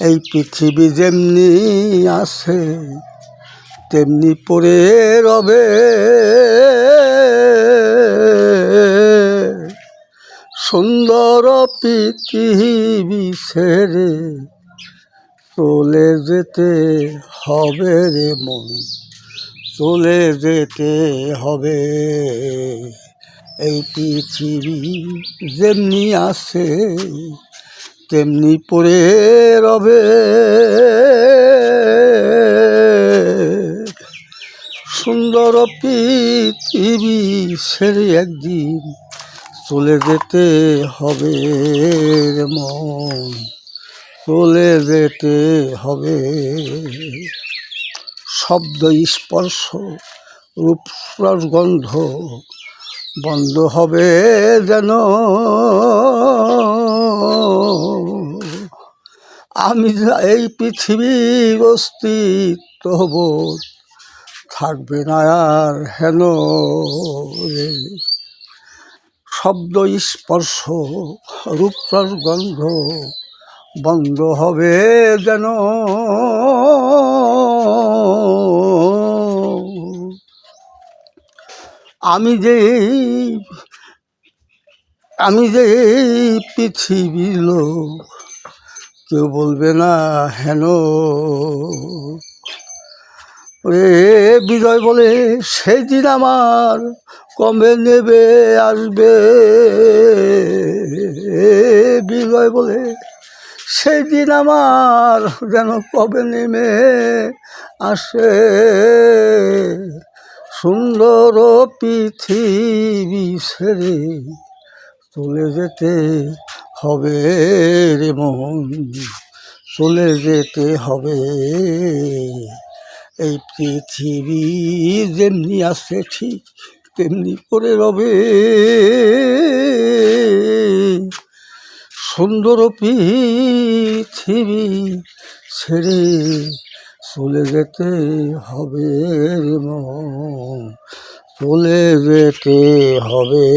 এই পৃথিবী যেমনি আছে তেমনি পড়ে রবে, সুন্দর পৃথিবী ছেড়ে চলে যেতে হবে রে মন, চলে যেতে হবে। এই পৃথিবী যেমনি আছে তেমনি পড়ে রবে, সুন্দর পৃথিবী ছেড়ে একদিন চলে যেতে হবে রে মন, চলে যেতে হবে। শব্দ স্পর্শ রূপ গন্ধ বন্ধ হবে যেন, আমি এই পৃথিবীর অস্তিত্ব বোধ থাকবে না আর হেন রে। শব্দ স্পর্শ রূপ গন্ধ বন্ধ হবে যেন, আমি যে পৃথিবীর লোক কেউ বলবে না হেন রে। বিজয় বলে সেই দিন আমার কবে নেবে আসবে, বিজয় বলে সেই দিন আমার যেন কবে নেমে আসে, সুন্দর পৃথিবী ছেড়ে চলে যেতে হবে রে মন, চলে যেতে হবে। এই পৃথিবী যেমনি আছে ঠিক তেমনি পড়ে রবে, সুন্দর পৃথিবী ছেড়ে চলে যেতে হবে রে মন, চলে যেতে হবে।